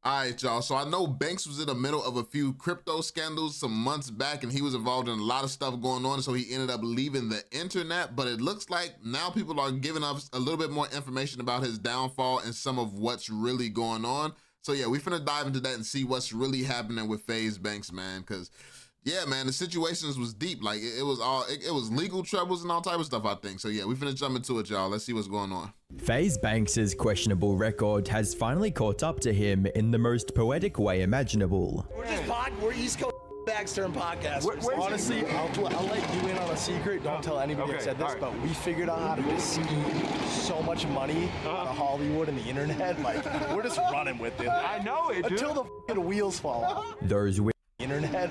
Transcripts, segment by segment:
All right, y'all. So I know Banks was in the middle of a few crypto scandals some months back, and he was involved in a lot of stuff going on. So he ended up leaving the internet. But it looks like now people are giving us a little bit more information about his downfall and some of what's really going on. So yeah, we finna dive into that and see what's really happening with FaZe Banks, man. Because yeah, man, the situations was deep. Like it was legal troubles and all type of stuff, I think. So yeah, we finna jump into it, y'all. Let's see what's going on. FaZe Banks' questionable record has finally caught up to him in the most poetic way imaginable. We're East Coast bags turn podcasters. Honestly, I'll let you in on a secret. Don't tell anybody I said this, but we figured out how to just scheme so much money out of Hollywood and the internet. Like, we're just running with it. I know it, dude. Until the fucking wheels fall off. Those Internet.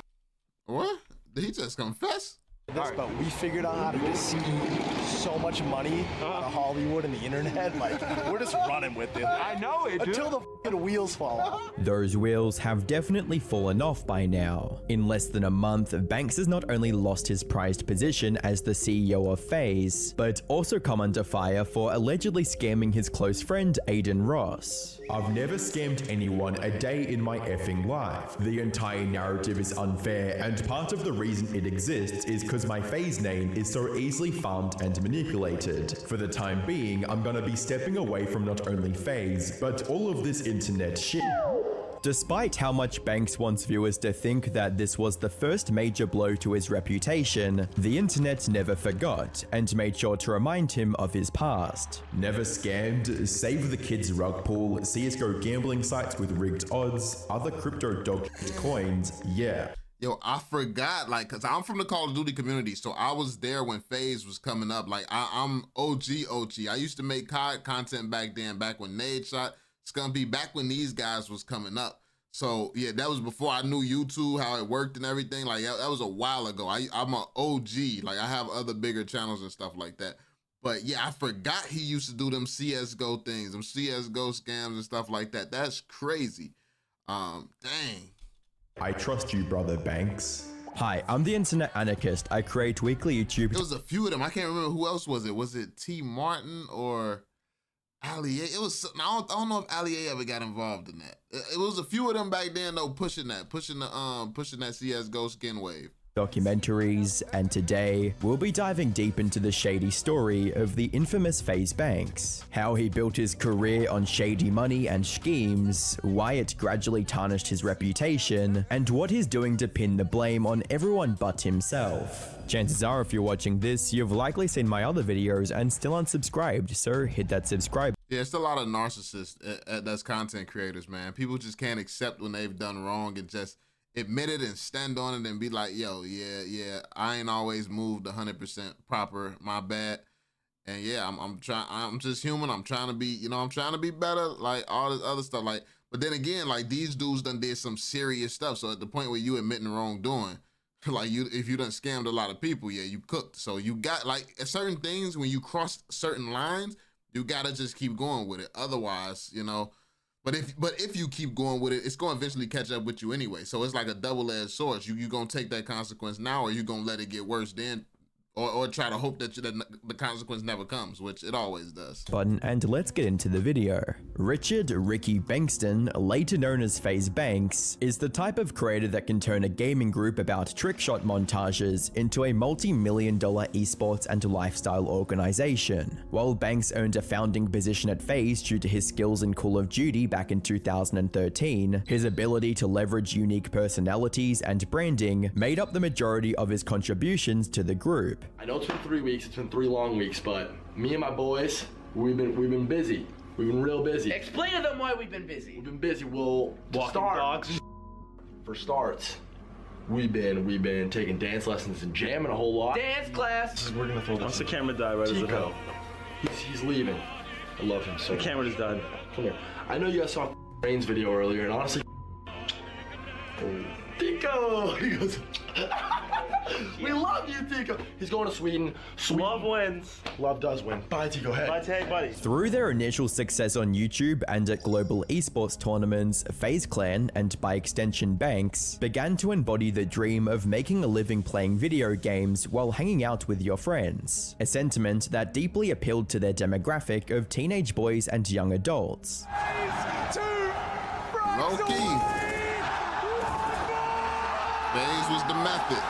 What? Did he just confess? But we figured out how to just scheme so much money out of Hollywood and the internet. Like, we're just running with it. I know it, dude. Until the fucking wheels fall off. Those wheels have definitely fallen off by now. In less than a month, Banks has not only lost his prized position as the CEO of FaZe, but also come under fire for allegedly scamming his close friend Aiden Ross. I've never scammed anyone a day in my effing life. The entire narrative is unfair, and part of the reason it exists is because my FaZe name is so easily farmed and manipulated. For the time being, I'm gonna be stepping away from not only FaZe, but all of this internet shit. Despite how much Banks wants viewers to think that this was the first major blow to his reputation, the internet never forgot and made sure to remind him of his past. Never scammed, save the kids rug pool, CSGO gambling sites with rigged odds, other crypto dog coins, yeah. Yo, I forgot, like, cause I'm from the Call of Duty community, so I was there when FaZe was coming up. Like, I'm OG. I used to make COD content back then, back when Nade shot, Scumpy, back when these guys was coming up. So yeah, that was before I knew YouTube, how it worked and everything. Like that was a while ago. I'm an OG. Like I have other bigger channels and stuff like that. But yeah, I forgot he used to do them CSGO things, them CSGO scams and stuff like that. That's crazy. Dang. I trust you, brother Banks. Hi, I'm the Internet Anarchist. I create weekly YouTube. There was a few of them. I can't remember who else was it. Was it T. Martin or Ali A? It was. I don't know if Ali A ever got involved in that. It was a few of them back then though, pushing that CS:GO skin wave. Documentaries, and today we'll be diving deep into the shady story of the infamous FaZe Banks, how he built his career on shady money and schemes, why it gradually tarnished his reputation, and what he's doing to pin the blame on everyone but himself. Chances are if you're watching this, you've likely seen my other videos and still unsubscribed, so hit that subscribe. Yeah, it's a lot of narcissists that's content creators, man. People just can't accept when they've done wrong and just admit it and stand on it and be like, yo, yeah, I ain't always moved 100% proper, my bad. And yeah, I'm just human. I'm trying to be, I'm trying to be better, like all this other stuff. Like, but then again, like these dudes done did some serious stuff. So at the point where you admitting wrongdoing, like if you done scammed a lot of people, yeah, you cooked. So you got like certain things, when you cross certain lines, you gotta just keep going with it. Otherwise, But if you keep going with it, it's going to eventually catch up with you anyway. So it's like a double-edged sword. You going to take that consequence now, or you going to let it get worse then, or try to hope that the consequence never comes, which it always does. And let's get into the video. Richard Ricky Bankston, later known as FaZe Banks, is the type of creator that can turn a gaming group about trick shot montages into a multi-million-dollar esports and lifestyle organization. While Banks earned a founding position at FaZe due to his skills in Call of Duty back in 2013, his ability to leverage unique personalities and branding made up the majority of his contributions to the group. I know it's been 3 weeks, it's been 3 long weeks, but me and my boys, we've been busy. We've been real busy. Explain to them why we've been busy. We've been busy. Well, for starts, we've been taking dance lessons and jamming a whole lot. Dance class. We're gonna throw this. Once the camera died, right as it Tico, he's leaving. I love him so much. The camera just died. Come here. I know you guys saw Rain's video earlier, and honestly, Tico, he goes. We love you, Tico. He's going to Sweden. Love wins. Love does win. Bye, Tico. Hey, buddy. Through their initial success on YouTube and at global esports tournaments, FaZe Clan, and by extension Banks, began to embody the dream of making a living playing video games while hanging out with your friends, a sentiment that deeply appealed to their demographic of teenage boys and young adults. FaZe to Low key. FaZe was the method.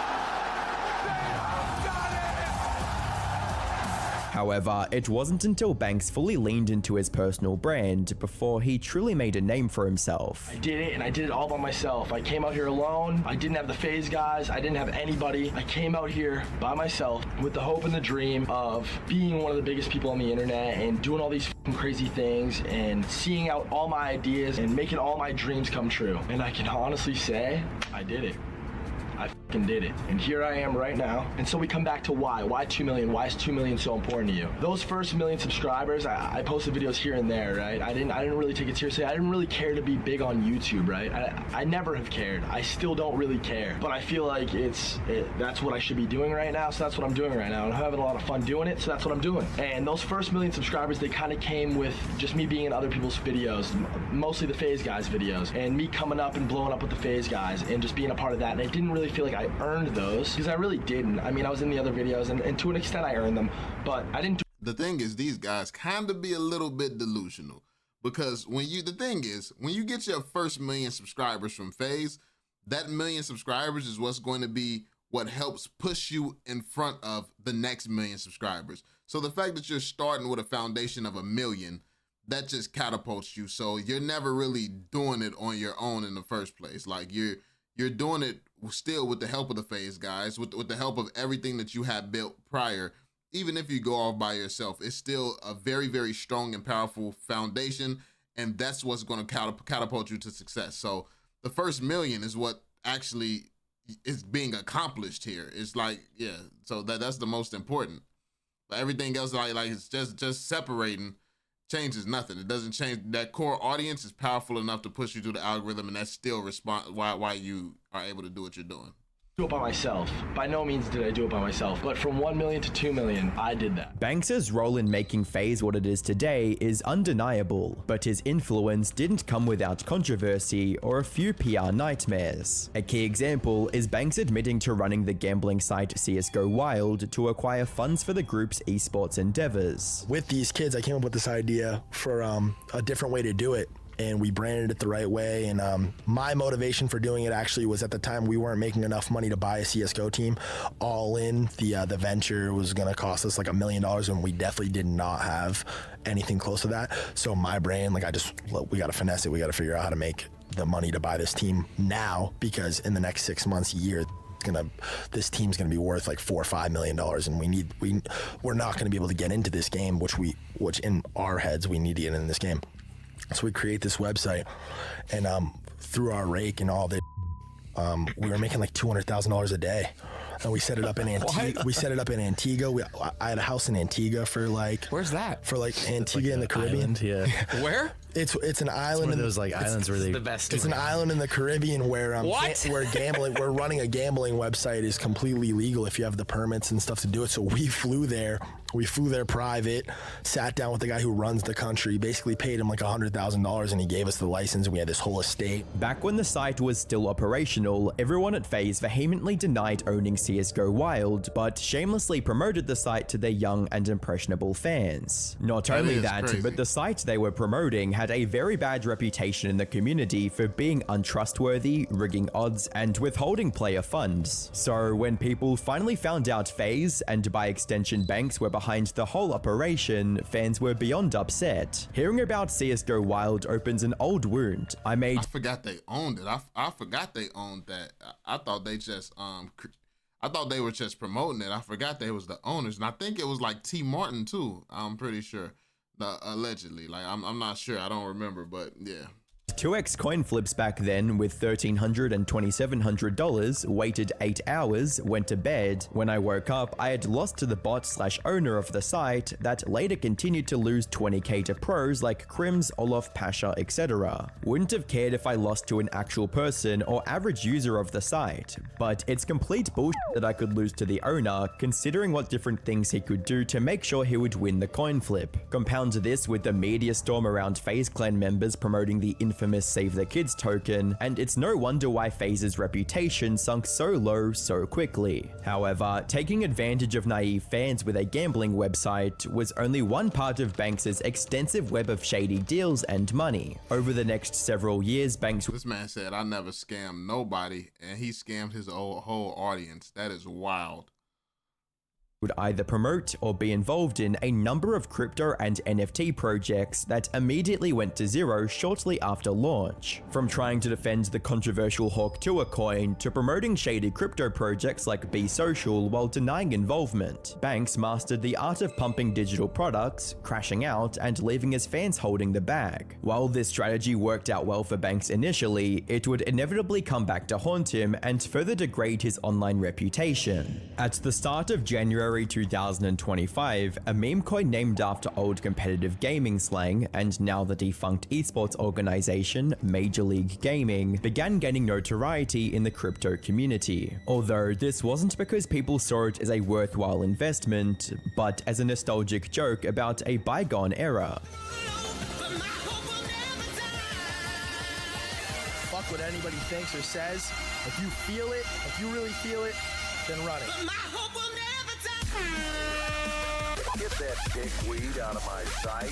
However, it wasn't until Banks fully leaned into his personal brand before he truly made a name for himself. I did it, and I did it all by myself. I came out here alone. I didn't have the FaZe guys. I didn't have anybody. I came out here by myself with the hope and the dream of being one of the biggest people on the internet and doing all these fucking crazy things and seeing out all my ideas and making all my dreams come true. And I can honestly say, I did it. I fucking did it. And here I am right now. And so we come back to why. Why 2 million? Why is 2 million so important to you? Those first million subscribers, I posted videos here and there, right? I didn't really take it seriously. I didn't really care to be big on YouTube, right? I never have cared. I still don't really care. But I feel like that's what I should be doing right now, so that's what I'm doing right now. And I'm having a lot of fun doing it, so that's what I'm doing. And those first million subscribers, they kind of came with just me being in other people's videos, mostly the FaZe guys videos, and me coming up and blowing up with the FaZe guys and just being a part of that. And I didn't really feel like I earned those, because I really didn't. I mean, I was in the other videos, and to an extent I earned them, but I didn't do. The thing is, these guys kind of be a little bit delusional, because when you get your first million subscribers from FaZe, that million subscribers is what's going to be what helps push you in front of the next million subscribers. So the fact that you're starting with a foundation of 1 million, that just catapults you. So you're never really doing it on your own in the first place. Like you're doing it still with the help of the FaZe guys, with the help of everything that you had built prior. Even if you go off by yourself, it's still a very, very strong and powerful foundation, and that's what's going to catapult you to success. So the first million is what actually is being accomplished here. It's like, yeah, so that's the most important. But everything else, like it's just separating changes nothing. It doesn't change. That core audience is powerful enough to push you through the algorithm, and that's still why you are able to do what you're doing. Do it by myself. By no means did I do it by myself, but from 1 million to 2 million, I did that. Banks's role in making FaZe what it is today is undeniable, but his influence didn't come without controversy or a few PR nightmares. A key example is Banks admitting to running the gambling site CSGO Wild to acquire funds for the group's esports endeavors. With these kids, I came up with this idea for a different way to do it, and we branded it the right way. And my motivation for doing it actually was, at the time we weren't making enough money to buy a CSGO team. All in, the venture was gonna cost us like $1 million, and we definitely did not have anything close to that. So my brain, like, we gotta finesse it. We gotta figure out how to make the money to buy this team now, because in the next 6 months, year, this team's gonna be worth like $4 or $5 million, and we're not gonna be able to get into this game, which in our heads we need to get in this game. So we create this website, and through our rake and all that, we were making like $200,000 a day. And we set it up in Antigua. We set it up in Antigua. I had a house in Antigua for like. Where's that? For like Antigua in the Caribbean. Island, yeah. Where? It's an island. It's one of those like islands where they. The best. It's an island in the Caribbean where where gambling, where running a gambling website is completely legal if you have the permits and stuff to do it. So we flew there. We flew there private, sat down with the guy who runs the country, basically paid him like $100,000, and he gave us the license, and we had this whole estate. Back when the site was still operational, everyone at FaZe vehemently denied owning CSGO Wild, but shamelessly promoted the site to their young and impressionable fans. Not only that, but the site they were promoting had a very bad reputation in the community for being untrustworthy, rigging odds, and withholding player funds. So when people finally found out FaZe, and by extension Banks, were behind the whole operation, fans were beyond upset. Hearing about CSGO Wild opens an old wound. I forgot they owned it. I forgot they owned that. I thought they just I thought they were just promoting it. I forgot they was the owners, and I think it was like T Martin too. I'm pretty sure, allegedly. Like I'm not sure. I don't remember, but yeah. 2x coin flips back then with $1,300 and $2,700, waited 8 hours, went to bed. When I woke up, I had lost to the bot/owner of the site that later continued to lose 20k to pros like Crims, Olaf, Pasha, etc. Wouldn't have cared if I lost to an actual person or average user of the site, but it's complete bullshit that I could lose to the owner, considering what different things he could do to make sure he would win the coin flip. Compound this with the media storm around FaZe Clan members promoting the infamous infamous Save the Kids token, and it's no wonder why FaZe's reputation sunk so low so quickly. However, taking advantage of naive fans with a gambling website was only one part of Banks' extensive web of shady deals and money. Over the next several years, Banks— This man said, I never scammed nobody, and he scammed his whole audience. That is wild. Would either promote or be involved in a number of crypto and NFT projects that immediately went to zero shortly after launch. From trying to defend the controversial Hawk Tour coin to promoting shady crypto projects like Be Social while denying involvement, Banks mastered the art of pumping digital products, crashing out, and leaving his fans holding the bag. While this strategy worked out well for Banks initially, it would inevitably come back to haunt him and further degrade his online reputation. At the start of January 2025, a meme coin named after old competitive gaming slang and now the defunct esports organization Major League Gaming began gaining notoriety in the crypto community. Although this wasn't because people saw it as a worthwhile investment, but as a nostalgic joke about a bygone era. Fuck what anybody thinks or says. If you feel it, if you really feel it, then run it. Get that dickweed out of my sight.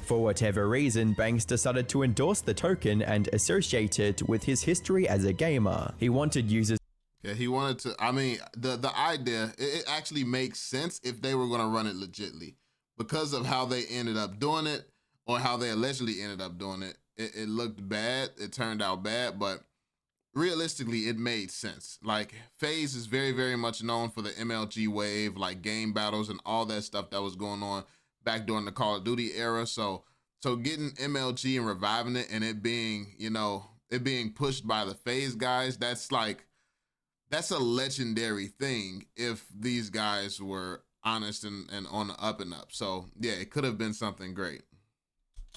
For whatever reason, Banks decided to endorse the token and associate it with his history as a gamer. He wanted users— Yeah, he wanted to, I mean, the idea, it actually makes sense if they were going to run it legitly. Because of how they ended up doing it, or how they allegedly ended up doing it, it looked bad, it turned out bad, but realistically, it made sense. Like, FaZe is very, very much known for the MLG wave, like game battles and all that stuff that was going on back during the Call of Duty era. So getting MLG and reviving it and it being, you know, it being pushed by the FaZe guys, that's a legendary thing if these guys were honest and on the up and up. So yeah, it could have been something great.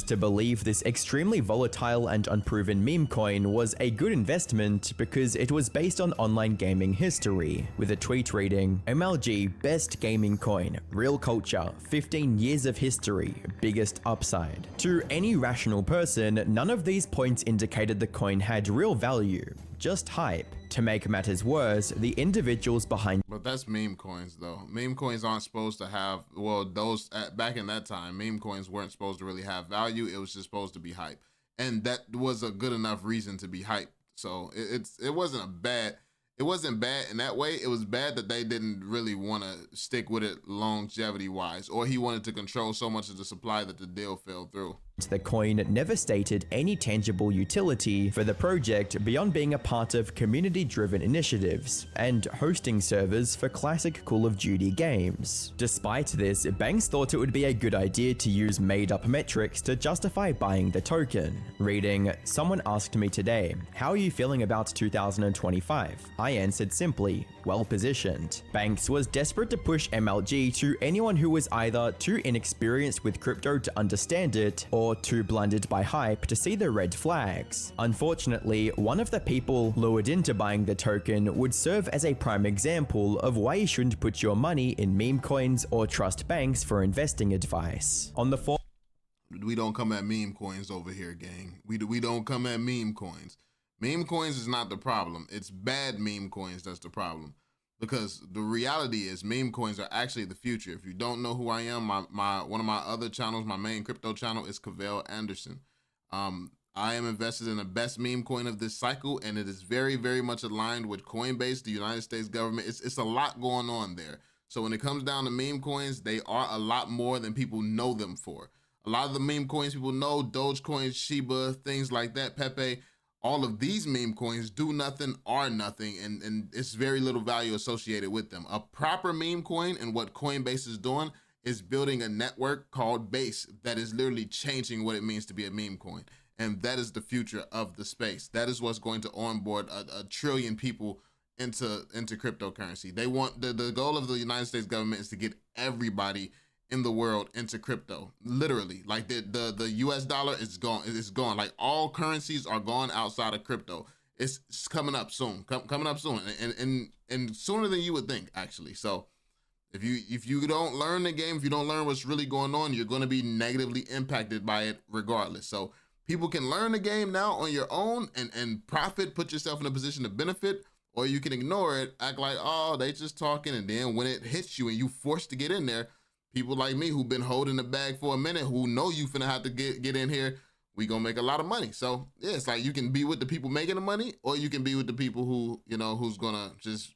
To believe this extremely volatile and unproven meme coin was a good investment because it was based on online gaming history, with a tweet reading, "MLG best gaming coin, real culture, 15 years of history, biggest upside." To any rational person, none of these points indicated the coin had real value, just hype. To make matters worse, the individuals behind— But that's meme coins though. Meme coins aren't supposed to have, well, those back in that time, meme coins weren't supposed to really have value. It was just supposed to be hype. And that was a good enough reason to be hype. So it wasn't bad in that way. It was bad that they didn't really want to stick with it longevity wise, or he wanted to control so much of the supply that the deal fell through. The coin never stated any tangible utility for the project beyond being a part of community-driven initiatives and hosting servers for classic Call of Duty games. Despite this, Banks thought it would be a good idea to use made-up metrics to justify buying the token. Reading, "Someone asked me today, how are you feeling about 2025? I answered simply, well positioned." Banks was desperate to push MLG to anyone who was either too inexperienced with crypto to understand it or too blinded by hype to see the red flags. Unfortunately, one of the people lured into buying the token would serve as a prime example of why you shouldn't put your money in meme coins or trust Banks for investing advice. On the We don't come at meme coins over here, gang. We don't come at meme coins. Meme coins is not the problem. It's bad meme coins that's the problem. Because the reality is meme coins are actually the future. If you don't know who I am, one of my other channels, my main crypto channel is Cavell Anderson. I am invested in the best meme coin of this cycle, and it is very, very much aligned with Coinbase, the United States government. It's a lot going on there. So when it comes down to meme coins, they are a lot more than people know them for. A lot of the meme coins people know, Dogecoin, Shiba, things like that, Pepe, all of these meme coins do nothing, are nothing, and it's very little value associated with them. A proper meme coin, and what Coinbase is doing, is building a network called Base that is literally changing what it means to be a meme coin. And that is the future of the space. That is what's going to onboard a trillion people into cryptocurrency. They want, the goal of the United States government is to get everybody in the world into crypto. Literally, like the US dollar is gone. It's gone. Like all currencies are gone outside of crypto. It's coming up soon. Coming up soon, and sooner than you would think, actually. So If you don't learn the game, if you don't learn what's really going on, you're going to be negatively impacted by it regardless. So people can learn the game now on your own and profit, put yourself in a position to benefit, or you can ignore it, act like, oh, they just talking, and then when it hits you and you forced to get in there, people like me who've been holding the bag for a minute, who know you finna have to get in here, we gonna make a lot of money. So yeah, it's like you can be with the people making the money, or you can be with the people who, you know, who's gonna just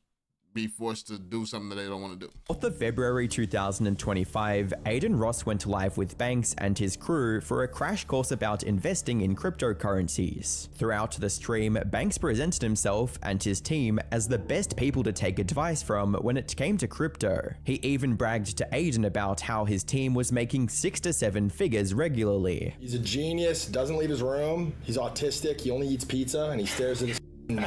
be forced to do something that they don't want to do. 4th of February 2025, Aiden Ross went live with Banks and his crew for a crash course about investing in cryptocurrencies. Throughout the stream, Banks presented himself and his team as the best people to take advice from when it came to crypto. He even bragged to Aiden about how his team was making 6 to 7 figures regularly. He's a genius, doesn't leave his room, he's autistic, he only eats pizza, and he stares at his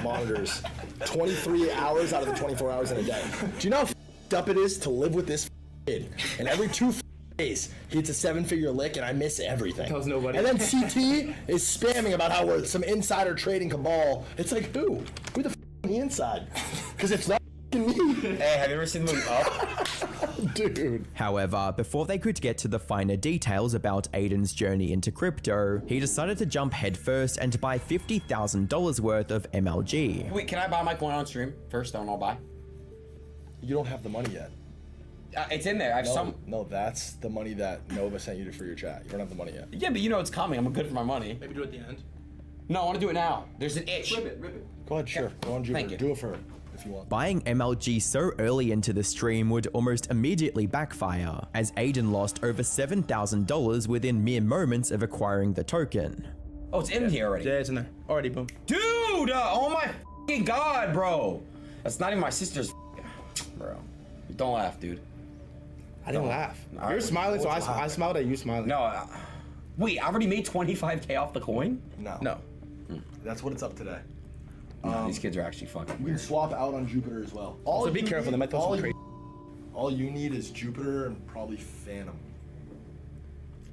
monitors 23 hours out of the 24 hours in a day. Do you know how up it is to live with this kid? And every 2 days, he hits a 7-figure lick, and I miss everything. Tells nobody. And then CT is spamming about how we're some insider trading cabal. It's like, who? Who the on the inside? Because it's not me. Hey, have you ever seen the movie Up? Dude. However, before they could get to the finer details about Aiden's journey into crypto, he decided to jump headfirst and buy $50,000 worth of MLG. Wait, can I buy my coin on stream first? Then I'll buy. You don't have the money yet. It's in there. I have No, that's the money that Nova sent you for your chat. You don't have the money yet. Yeah, but you know it's coming. I'm good for my money. Maybe do it at the end. No, I want to do it now. There's an itch. Rip it. Go ahead, sure. Go on, Jupiter. Thank you. Do it for her if you want. Buying MLG so early into the stream would almost immediately backfire, as Aiden lost over $7,000 within mere moments of acquiring the token. Oh, it's in here already. Yeah, it's in there. Already, boom. Dude, oh my fucking god, bro. That's not even my sister's bro. Don't laugh, dude. I didn't laugh. No, You're smiling, so I smiled at you smiling. No, wait, I already made 25K off the coin? No. That's what it's up today. No, these kids are actually fucking You weird. can swap out on Jupiter as well. So be careful, they might throw some crazy. All you need is Jupiter and probably Phantom.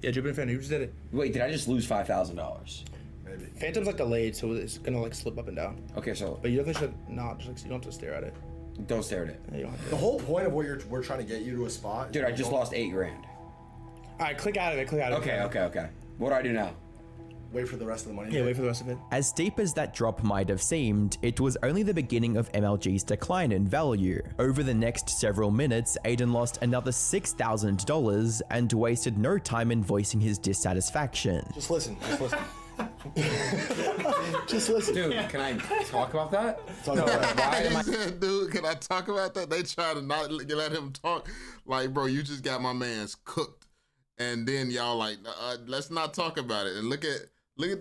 Yeah, Jupiter Phantom, you just did it. Wait, did I just lose $5,000? Maybe. Phantom's like delayed, so it's gonna like slip up and down. Okay, so But you definitely should not, just like, you don't have to stare at it. don't stare at it. Yeah, you don't have to. The whole point of what we're trying to get you to a spot. Dude, I just lost 8 grand. Alright, click out of it, click out of it. Okay. What do I do now? Wait for the rest of the money. Yeah, wait for the rest of it. As steep as that drop might have seemed, it was only the beginning of MLG's decline in value. Over the next several minutes, Aiden lost another $6,000 and wasted no time in voicing his dissatisfaction. Just listen. Just listen. Dude, can I talk about that? Talk about it. He said, dude, can I talk about that? They try to not let him talk. Like, bro, you just got my man's cooked. And then y'all like, let's not talk about it. And look at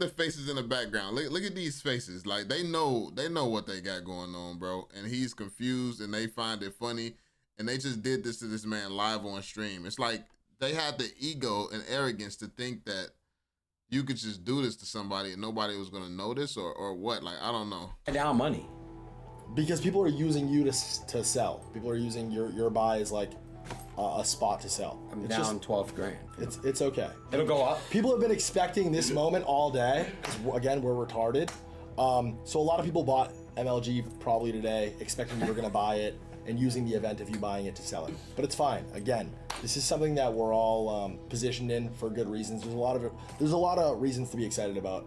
the faces in the background. Look at these faces. Like, they know what they got going on, bro. And he's confused and they find it funny. And they just did this to this man live on stream. It's like they had the ego and arrogance to think that you could just do this to somebody and nobody was gonna notice or what? Like, I don't know. Down money. Because people are using you to sell. People are using your buy as like a spot to sell. I'm It's down just- 12 grand. It's okay. It'll go up. People have been expecting this moment all day. 'Cause again, we're retarded. So a lot of people bought MLG probably today, expecting you were gonna buy it and using the event of you buying it to sell it. But it's fine. Again, this is something that we're all positioned in for good reasons. There's a lot of reasons to be excited about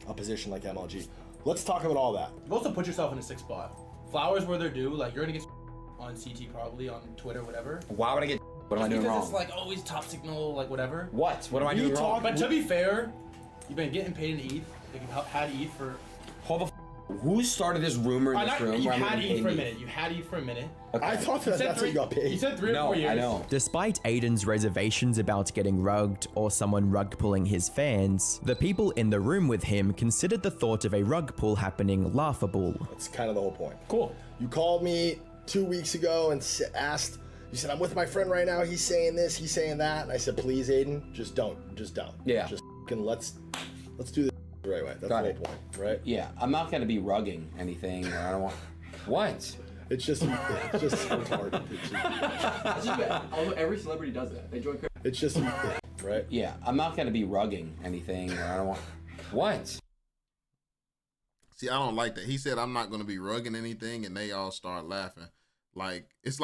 a position like MLG. Let's talk about all that. You also put yourself in a sick spot. Flowers where they're due, like you're gonna get on CT probably, on Twitter, whatever. Why would I get? What am I doing Because wrong? it's like always top signal, like whatever. What? What am I doing wrong? But to be fair, you've been getting paid in ETH. Like you've had ETH for. Hold the. Who started this rumor in this room? You where I'm had getting ETH for a paid? minute. You had ETH for a minute. Okay. I thought that's how you got paid. You said 3 or No, 4 years. I know. Despite Aiden's reservations about getting rugged or someone rug pulling his fans, the people in the room with him considered the thought of a rug pull happening laughable. That's kind of the whole point. Cool. You called me 2 weeks ago and asked, you said, I'm with my friend right now, he's saying this, he's saying that. And I said, please, Aiden, just don't. Yeah. Just let's do this the right way. That's Got the it. whole point, right? Yeah, I'm not gonna be rugging anything. Or I don't want. What? It's just retarded. Every celebrity does that. They join. It's just, right? Yeah, I'm not gonna be rugging anything. Or I don't want. What? See, I don't like that. He said, I'm not going to be rugging anything, and they all start laughing. Like it's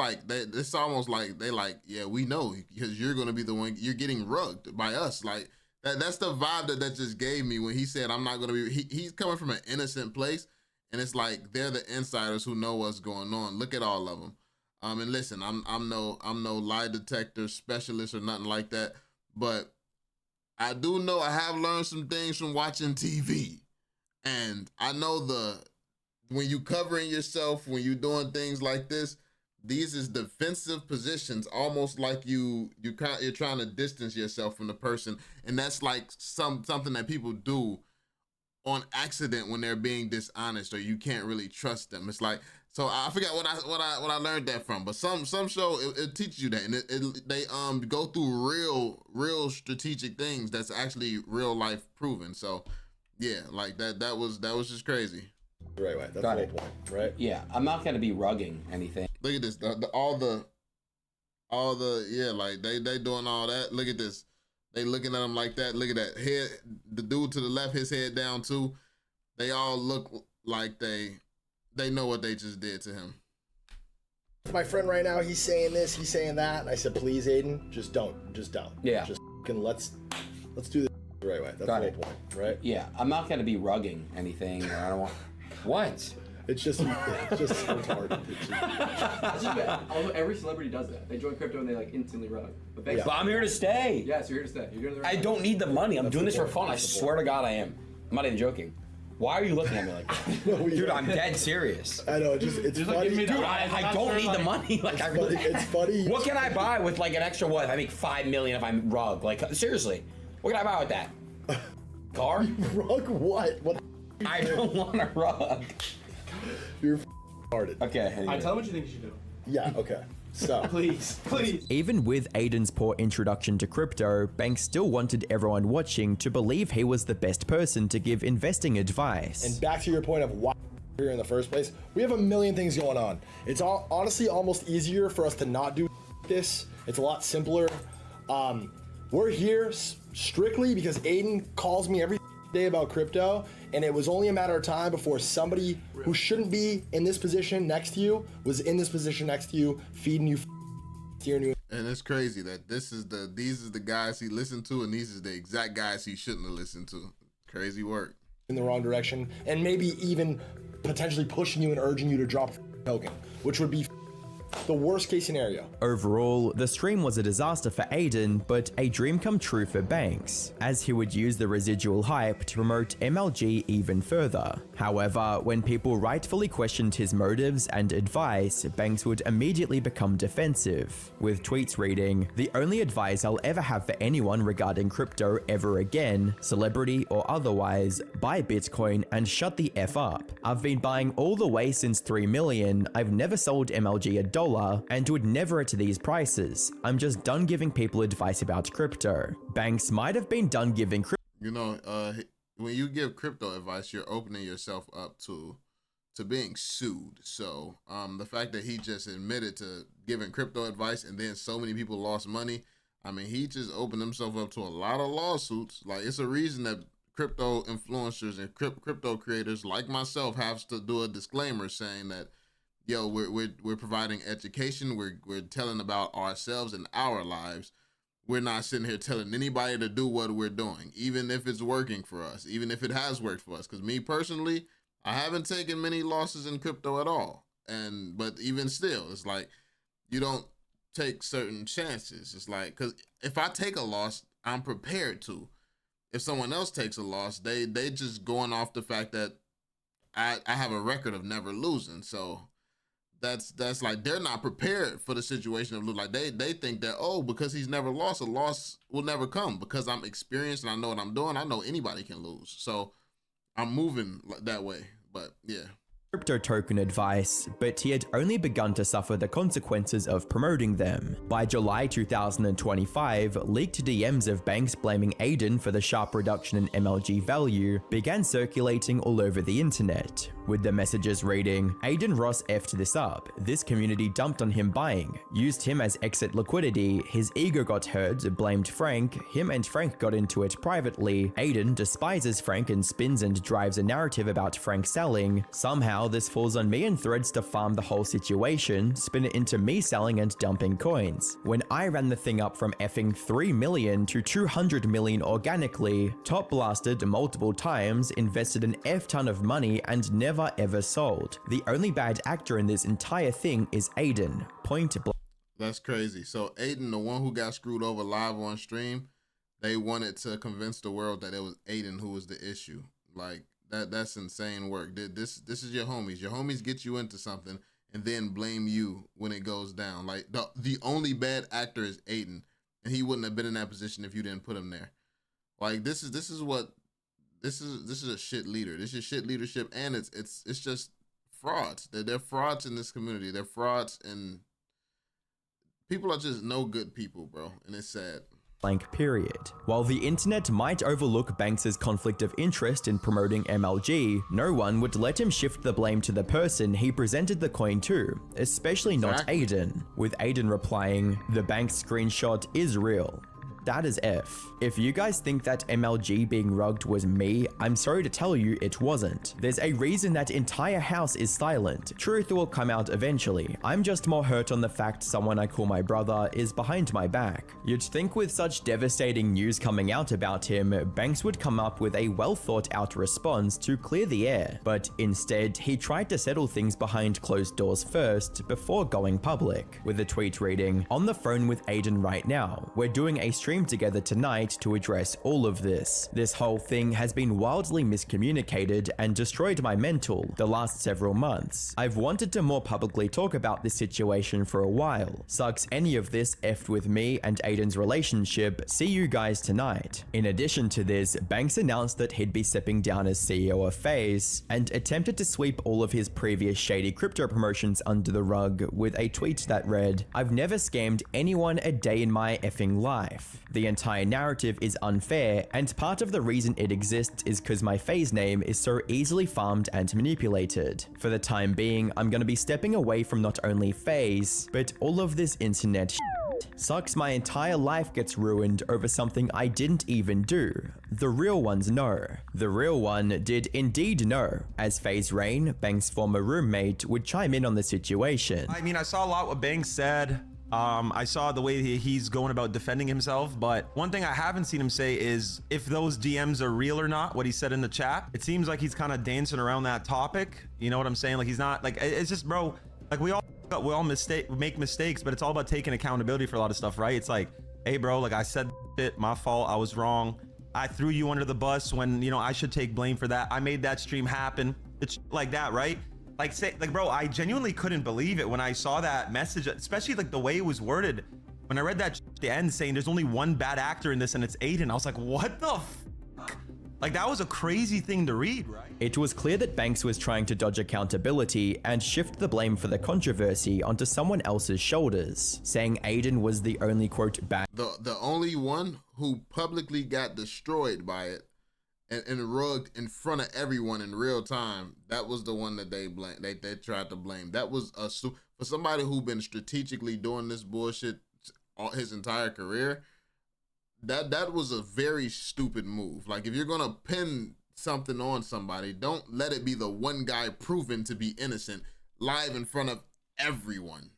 almost like they like, yeah, we know because you're gonna be the one, you're getting rugged by us. Like that's the vibe that just gave me when he said I'm not gonna be. He's coming from an innocent place, and it's like they're the insiders who know what's going on. Look at all of them. And listen, I'm no lie detector specialist or nothing like that, but I do know I have learned some things from watching TV, and I know when you covering yourself, when you doing things like this, these is defensive positions, almost like you're trying to distance yourself from the person, and that's like something that people do on accident when they're being dishonest or you can't really trust them. It's like, so I forgot what I learned that from, but some show it teaches you that, and they go through real strategic things that's actually real life proven. So yeah, like that was just crazy. Right way. That's the whole point, right? Yeah, I'm not gonna be rugging anything. Look at this, all the yeah, like they doing all that. Look at this, they looking at him like that. Look at that head, the dude to the left, his head down too. They all look like they know what they just did to him. My friend right now, he's saying this, he's saying that, and I said, please, Aiden, just don't. Yeah. Just let's do this the right way. That's the whole point, right? Yeah, I'm not gonna be rugging anything. Or I don't want. What? It's just retarded. Every celebrity does that. They join crypto and they like instantly rug. But I'm here to stay. Yeah, so you're here to stay. You're doing the right I don't need the money. I'm doing this for fun. I swear to God I am. I'm not even joking. Why are you looking at me like that? No, dude, I'm dead serious. I know, it's funny. Dude, I don't need the money. Like, it's funny. What can I buy with like an extra what? If I make $5 million if I'm rug. Like, seriously, what can I buy with that? Car? Rug what? What? I don't want a rug. You're retarded. Okay. Anyway. I tell them what you think you should do. Yeah. Okay. So please. Even with Aiden's poor introduction to crypto, Banks still wanted everyone watching to believe he was the best person to give investing advice. And back to your point of why we're here in the first place, we have a million things going on. It's honestly almost easier for us to not do this. It's a lot simpler. We're here strictly because Aiden calls me every day about crypto, and it was only a matter of time before somebody who shouldn't be in this position next to you was in this position next to you, feeding you, steering you. And it's crazy that these is the guys he listened to, and these is the exact guys he shouldn't have listened to. Crazy work. In the wrong direction, and maybe even potentially pushing you and urging you to drop a token, which would be the worst case scenario. Overall, the stream was a disaster for Aiden, but a dream come true for Banks, as he would use the residual hype to promote MLG even further. However, when people rightfully questioned his motives and advice, Banks would immediately become defensive, with tweets reading, "The only advice I'll ever have for anyone regarding crypto ever again, celebrity or otherwise, buy Bitcoin and shut the F up. I've been buying all the way since 3 million, I've never sold MLG a dollar, and would never at these prices. I'm just done giving people advice about crypto." Banks might have been done giving crypto. You know, when you give crypto advice, you're opening yourself up to being sued. So the fact that he just admitted to giving crypto advice and then so many people lost money, I mean, he just opened himself up to a lot of lawsuits. Like, it's a reason that crypto influencers and crypto creators like myself have to do a disclaimer saying that, yo, we're providing education. We're telling about ourselves and our lives. We're not sitting here telling anybody to do what we're doing, even if it's working for us, even if it has worked for us. Because me personally, I haven't taken many losses in crypto at all. But even still, it's like you don't take certain chances. It's like, because if I take a loss, I'm prepared to. If someone else takes a loss, they just going off the fact that I have a record of never losing. So that's like, they're not prepared for the situation of like they think that, oh, because he's never lost, a loss will never come because I'm experienced and I know what I'm doing. I know anybody can lose. So I'm moving that way. But yeah. Crypto token advice, but he had only begun to suffer the consequences of promoting them. By July 2025, leaked DMs of Banks blaming Aiden for the sharp reduction in MLG value began circulating all over the internet. with the messages reading, Aiden Ross effed this up, this community dumped on him buying, used him as exit liquidity, his ego got hurt, blamed Frank, him and Frank got into it privately, Aiden despises Frank and spins and drives a narrative about Frank selling, somehow this falls on me and Threads to farm the whole situation, spin it into me selling and dumping coins. When I ran the thing up from effing 3 million to 200 million organically, top blasted multiple times, invested an F ton of money and never ever sold. The only bad actor in this entire thing is Aiden. Point blank. That's crazy. So Aiden, the one who got screwed over live on stream, they wanted to convince the world that it was Aiden who was the issue. Like that's insane work. This is your homies. Your homies get you into something and then blame you when it goes down. Like the only bad actor is Aiden, and he wouldn't have been in that position if you didn't put him there. Like this is a shit leader. This is shit leadership, and it's just frauds. They're frauds in this community. They're frauds, and people are just no good people, bro. And it's sad. Period. While the internet might overlook Banks' conflict of interest in promoting MLG, no one would let him shift the blame to the person he presented the coin to, especially not Aiden, with Aiden replying, "The Banks screenshot is real." That is F. If you guys think that MLG being rugged was me, I'm sorry to tell you it wasn't. There's a reason that entire house is silent. Truth will come out eventually. I'm just more hurt on the fact someone I call my brother is behind my back. You'd think with such devastating news coming out about him, Banks would come up with a well thought out response to clear the air, but instead he tried to settle things behind closed doors first before going public, with a tweet reading, "On the phone with Aiden right now. We're doing a stream together tonight to address all of this. This whole thing has been wildly miscommunicated and destroyed my mental the last several months. I've wanted to more publicly talk about this situation for a while. Sucks any of this effed with me and Aiden's relationship. See you guys tonight." In addition to this, Banks announced that he'd be stepping down as CEO of FaZe and attempted to sweep all of his previous shady crypto promotions under the rug with a tweet that read, "I've never scammed anyone a day in my effing life. The entire narrative is unfair, and part of the reason it exists is because my FaZe name is so easily farmed and manipulated. For the time being, I'm gonna be stepping away from not only FaZe, but all of this internet shit. Sucks my entire life gets ruined over something I didn't even do. The real ones know." The real one did indeed know, as FaZe Rain, Banks' former roommate, would chime in on the situation. I mean, I saw a lot what Banks said. I saw the way he's going about defending himself, but one thing I haven't seen him say is if those DMs are real or not, what he said in the chat. It seems like he's kind of dancing around that topic. You know what I'm saying? Like he's not, like, it's just, bro, like we all make mistakes, but it's all about taking accountability for a lot of stuff, right? It's like, hey bro, like I said shit, my fault, I was wrong. I threw you under the bus when, you know, I should take blame for that. I made that stream happen. It's like that, right? Like, bro, I genuinely couldn't believe it when I saw that message, especially like the way it was worded. When I read that at the end saying there's only one bad actor in this and it's Aiden, I was like, what the fuck? Like, that was a crazy thing to read, right? It was clear that Banks was trying to dodge accountability and shift the blame for the controversy onto someone else's shoulders, saying Aiden was the only, quote, bad. The only one who publicly got destroyed by it and rugged in front of everyone in real time, that was the one that they blamed. They tried to blame. That was for somebody who been strategically doing this bullshit all his entire career. That was a very stupid move. Like, if you're gonna pin something on somebody, don't let it be the one guy proven to be innocent live in front of everyone.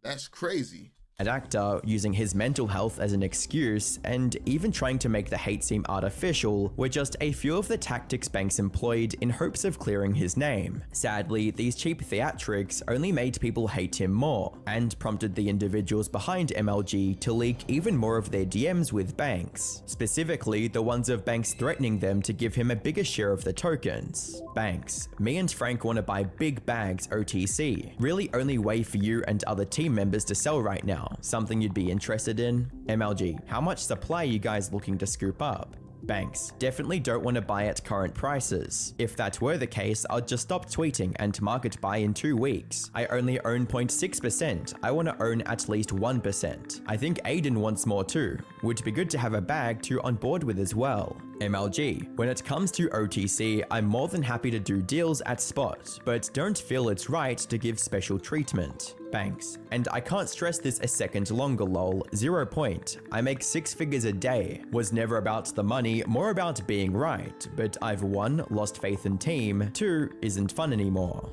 That's crazy. An actor using his mental health as an excuse and even trying to make the hate seem artificial were just a few of the tactics Banks employed in hopes of clearing his name. Sadly, these cheap theatrics only made people hate him more and prompted the individuals behind MLG to leak even more of their DMs with Banks, specifically the ones of Banks threatening them to give him a bigger share of the tokens. Banks, me and Frank want to buy big bags OTC. Really only way for you and other team members to sell right now. Something you'd be interested in? MLG, how much supply are you guys looking to scoop up? Banks: definitely don't want to buy at current prices. If that were the case, I'd just stop tweeting and market buy in 2 weeks. I only own 0.6%. I want to own at least 1%. I think Aiden wants more too. Would be good to have a bag to on board with as well. MLG: when it comes to OTC, I'm more than happy to do deals at spot, but don't feel it's right to give special treatment. Banks: and I can't stress this a second longer lol, 0 point. I make 6 figures a day. Was never about the money, more about being right, but I've 1, lost faith in team, 2, isn't fun anymore.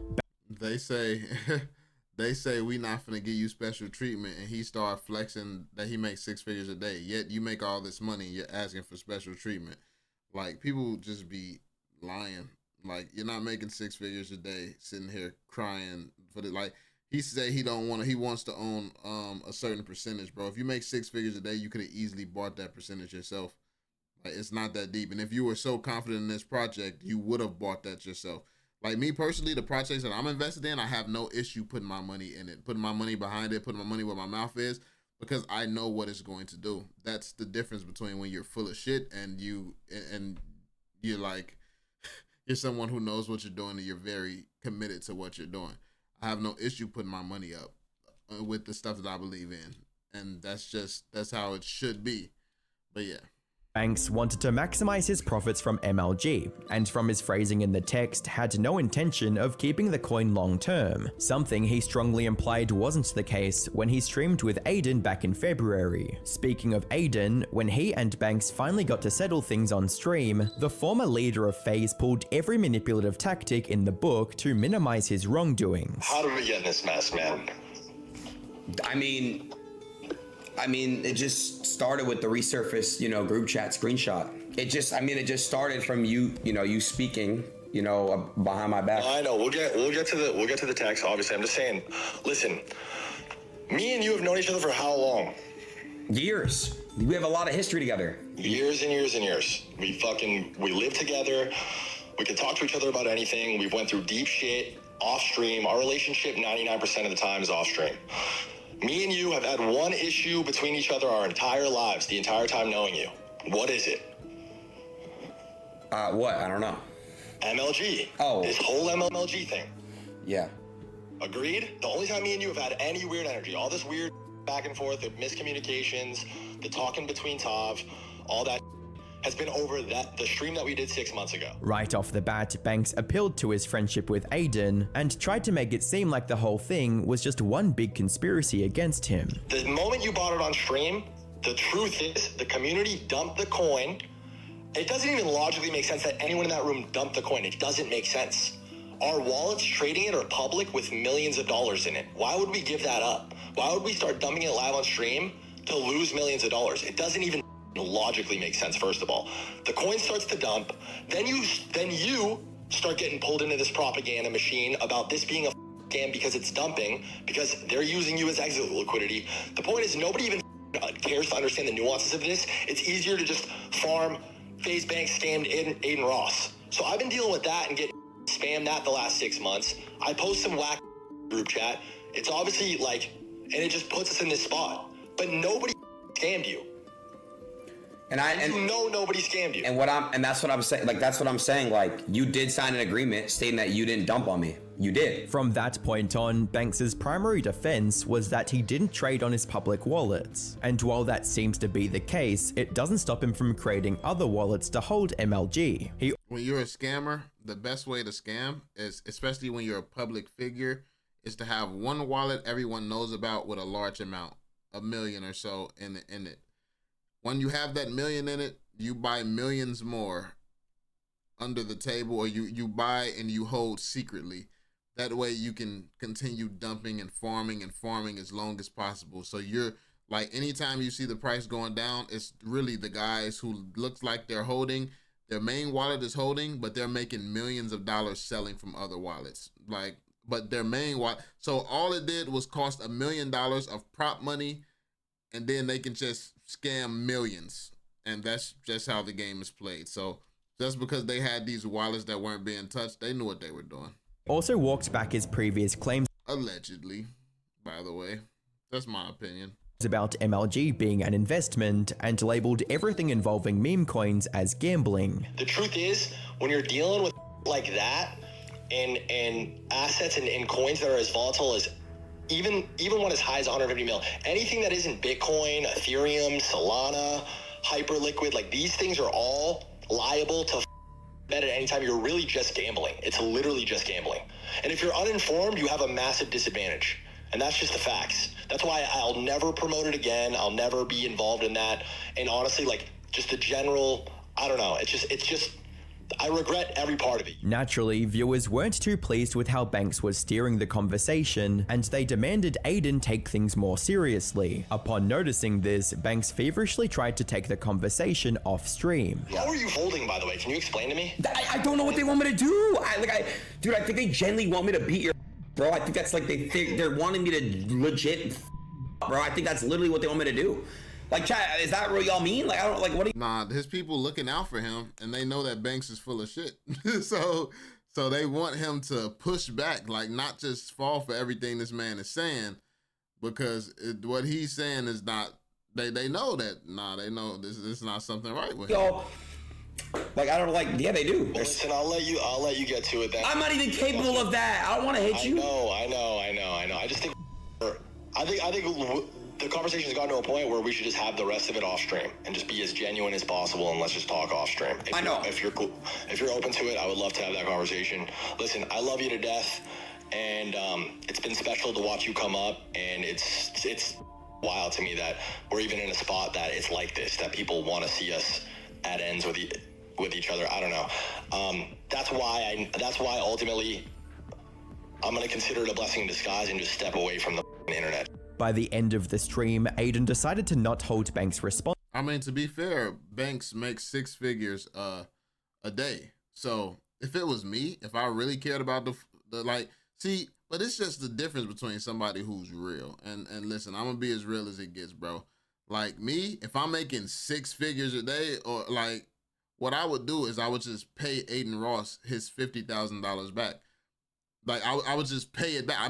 They say, they say we not finna give you special treatment, and he start flexing that he makes 6 figures a day, yet you make all this money, you're asking for special treatment. Like, people just be lying. Like, you're not making 6 figures a day, sitting here crying for the, like, he said he don't want to, he wants to own a certain percentage, bro. If you make 6 figures a day, you could have easily bought that percentage yourself. Like, it's not that deep. And if you were so confident in this project, you would have bought that yourself. Like, me personally, the projects that I'm invested in, I have no issue putting my money in it, putting my money behind it, putting my money where my mouth is, because I know what it's going to do. That's the difference between when you're full of shit and you're like, you're someone who knows what you're doing and you're very committed to what you're doing. I have no issue putting my money up with the stuff that I believe in. And that's how it should be. But yeah. Banks wanted to maximize his profits from MLG, and from his phrasing in the text, had no intention of keeping the coin long term, something he strongly implied wasn't the case when he streamed with Aiden back in February. Speaking of Aiden, when he and Banks finally got to settle things on stream, the former leader of FaZe pulled every manipulative tactic in the book to minimize his wrongdoings. How did we get in this mess, man? I mean, it just started with the resurfaced, group chat screenshot. It just started from you speaking, behind my back. I know. We'll get to the text. Obviously, I'm just saying. Listen, me and you have known each other for how long? Years. We have a lot of history together. Years and years and years. We live together. We can talk to each other about anything. We've went through deep shit off stream. Our relationship 99% of the time is off stream. Me and you have had one issue between each other our entire lives, the entire time knowing you. What is it? What? I don't know. MLG. Oh. This whole MLG thing. Yeah. Agreed? The only time me and you have had any weird energy, all this weird back and forth, the miscommunications, the talking between Tav, all that has been over the stream that we did 6 months ago. Right off the bat, Banks appealed to his friendship with Aiden and tried to make it seem like the whole thing was just one big conspiracy against him. The moment you bought it on stream, the truth is the community dumped the coin. It doesn't even logically make sense that anyone in that room dumped the coin. It doesn't make sense. Our wallets trading it are public with millions of dollars in it. Why would we give that up? Why would we start dumping it live on stream to lose millions of dollars? It doesn't even logically make sense. First of all, the coin starts to dump, then you start getting pulled into this propaganda machine about this being a scam because it's dumping, because they're using you as exit liquidity. The point is, nobody even cares to understand the nuances of this. It's easier to just farm FaZe Banks scammed Aiden Ross. So I've been dealing with that and getting spammed that the last 6 months. I post some whack group chat. It's obviously and it just puts us in this spot, but nobody scammed you. And nobody scammed you. And that's what I'm saying. That's what I'm saying. You did sign an agreement stating that you didn't dump on me. You did. From that point on, Banks's primary defense was that he didn't trade on his public wallets. And while that seems to be the case, it doesn't stop him from creating other wallets to hold MLG. When you're a scammer, the best way to scam is, especially when you're a public figure, is to have one wallet everyone knows about with a large amount, 1 million or so in it. When you have that million in it, you buy millions more under the table, or you buy and you hold secretly. That way you can continue dumping and farming as long as possible. So you're anytime you see the price going down, it's really the guys who looks like they're holding, their main wallet is holding, but they're making millions of dollars selling from other wallets. But their main wallet, so all it did was cost $1 million of prop money, and then they can just scam millions. And that's just how the game is played. So just because they had these wallets that weren't being touched, they knew what they were doing. Also walked back his previous claims. Allegedly, by the way. That's my opinion. about MLG being an investment and labeled everything involving meme coins as gambling. The truth is, when you're dealing with like that and assets and coins that are as volatile as even one as high as 150 mil, anything that isn't Bitcoin, Ethereum, Solana, Hyperliquid, like these things are all liable to bet at any time. You're really just gambling. It's literally just gambling. And if you're uninformed, you have a massive disadvantage. And that's just the facts. That's why I'll never promote it again. I'll never be involved in that. And honestly, like just the general, I don't know. It's just, I regret every part of it. Naturally, viewers weren't too pleased with how Banks was steering the conversation, and they demanded Aiden take things more seriously. Upon noticing this, Banks feverishly tried to take the conversation off stream. How are you holding, by the way? Can you explain to me? I don't know what they want me to do. Dude, I think they genuinely want me to beat your bro. I think that's like they're wanting me to legit bro. I think that's literally what they want me to do. Like, chat, is that what y'all mean? Like, I don't like what do you... Nah, his people looking out for him, and they know that Banks is full of shit. so they want him to push back, like not just fall for everything this man is saying, because what he's saying is not. They know that. Nah, they know this is not something right with him. Yo, like I don't like. Yeah, they do. Well, listen, I'll let you get to it. I'm not even capable of that. I don't want to hit you. I know. I just think. I think the conversation has gotten to a point where we should just have the rest of it off stream and just be as genuine as possible, and let's just talk off stream. I know. If you're open to it, I would love to have that conversation. Listen, I love you to death, and it's been special to watch you come up, and it's wild to me that we're even in a spot that it's like this, that people want to see us at ends with each other. I don't know. That's why ultimately I'm gonna consider it a blessing in disguise and just step away from the internet. By the end of the stream, Aiden decided to not hold Banks responsible. I mean, to be fair, Banks makes 6 figures a day. So if it was me, if I really cared about the like, see, but it's just the difference between somebody who's real and listen, I'm gonna be as real as it gets, bro. Like me, if I'm making 6 figures a day, or like, what I would do is I would just pay Aiden Ross his $50,000 back. Like I would just pay it back. I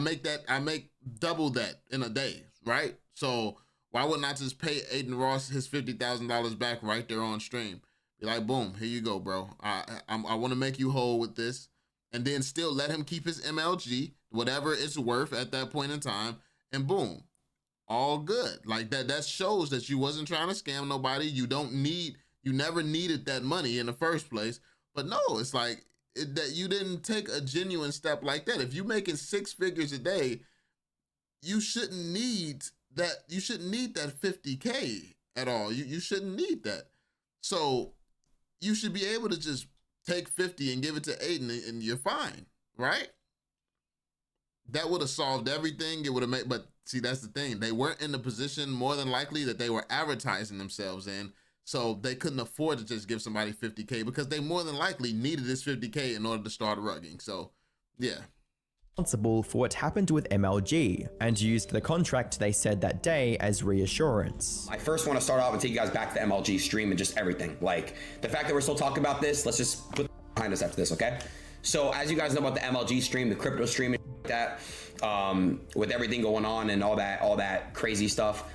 make double that in a day, right? So why wouldn't I just pay Aiden Ross his $50,000 back right there on stream? Be like, boom, here you go, bro. I want to make you whole with this, and then still let him keep his MLG, whatever it's worth at that point in time, and boom, all good. Like that shows that you wasn't trying to scam nobody. You never needed that money in the first place. But no, it's like that you didn't take a genuine step like that. If you're making 6 figures a day, you shouldn't need that. You shouldn't need that 50K at all. You shouldn't need that. So you should be able to just take 50 and give it to Aiden, and you're fine, right? That would have solved everything. It would have made, but see, that's the thing. They weren't in the position, more than likely, that they were advertising themselves in. So they couldn't afford to just give somebody 50K because they more than likely needed this 50K in order to start rugging. So, yeah. Responsible for what happened with MLG and used the contract they said that day as reassurance. I first want to start off and take you guys back to the MLG stream and just everything. Like the fact that we're still talking about this, let's just put behind us after this, okay? So as you guys know about the MLG stream, the crypto stream and that, with everything going on and all that crazy stuff.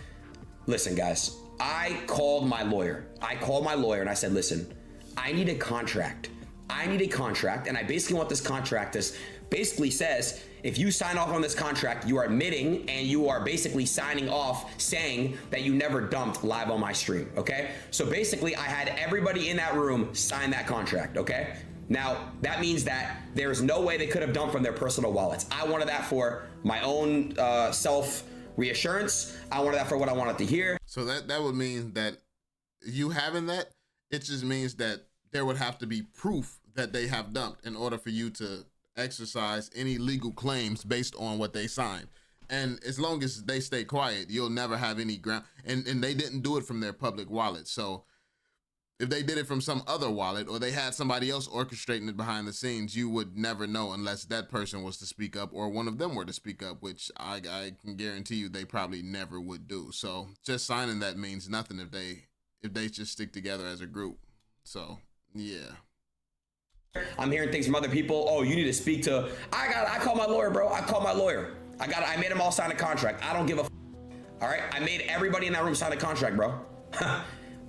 Listen, guys. I called my lawyer and I said, listen, I need a contract. And I basically want this contract that basically says, if you sign off on this contract, you are admitting and you are basically signing off saying that you never dumped live on my stream, okay? So basically I had everybody in that room sign that contract, okay? Now, that means that there's no way they could have dumped from their personal wallets. I wanted that for my own self-reassurance. I wanted that for what I wanted to hear. So that would mean that you having that, it just means that there would have to be proof that they have dumped in order for you to exercise any legal claims based on what they signed. And as long as they stay quiet, you'll never have any ground. And they didn't do it from their public wallet. So if they did it from some other wallet, or they had somebody else orchestrating it behind the scenes, you would never know unless that person was to speak up, or one of them were to speak up, which I can guarantee you they probably never would do. So just signing that means nothing if they just stick together as a group. So yeah. I'm hearing things from other people. Oh, you need to speak to. I call my lawyer, bro. I call my lawyer. I made them all sign a contract. I don't give a. All right, I made everybody in that room sign a contract, bro.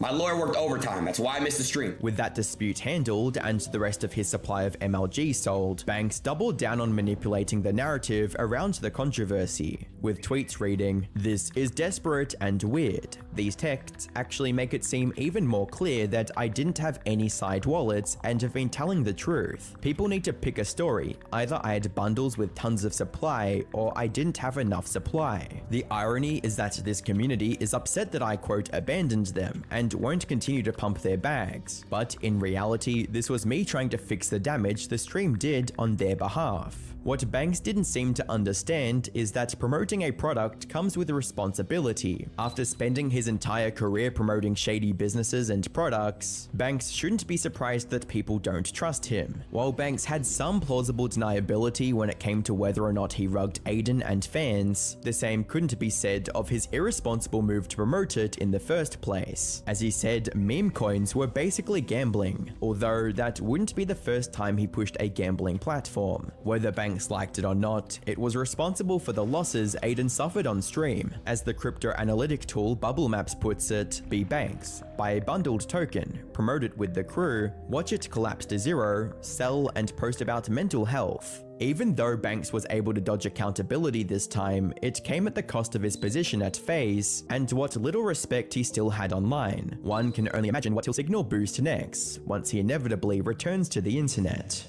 My lawyer worked overtime. That's why I missed the stream. With that dispute handled and the rest of his supply of MLG sold, Banks doubled down on manipulating the narrative around the controversy, with tweets reading, "This is desperate and weird. These texts actually make it seem even more clear that I didn't have any side wallets and have been telling the truth. People need to pick a story. Either I had bundles with tons of supply, or I didn't have enough supply. The irony is that this community is upset that I, quote, abandoned them, and won't continue to pump their bags. But in reality, this was me trying to fix the damage the stream did on their behalf." What Banks didn't seem to understand is that promoting a product comes with a responsibility. After spending his entire career promoting shady businesses and products, Banks shouldn't be surprised that people don't trust him. While Banks had some plausible deniability when it came to whether or not he rugged Aiden and fans, the same couldn't be said of his irresponsible move to promote it in the first place. As he said, meme coins were basically gambling, although that wouldn't be the first time he pushed a gambling platform. Whether Banks liked it or not, it was responsible for the losses Aiden suffered on stream. As the crypto analytic tool Bubble Maps puts it, "Be Banks. Buy a bundled token, promote it with the crew, watch it collapse to zero, sell and post about mental health." Even though Banks was able to dodge accountability this time, it came at the cost of his position at FaZe and what little respect he still had online. One can only imagine what he'll signal boost next, once he inevitably returns to the internet.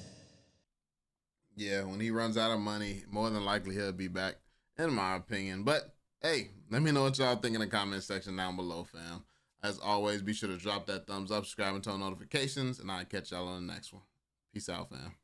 Yeah, when he runs out of money, more than likely he'll be back, in my opinion. But hey, let me know what y'all think in the comment section down below, fam. As always, be sure to drop that thumbs up, subscribe, and turn on notifications, and I'll catch y'all on the next one. Peace out, fam.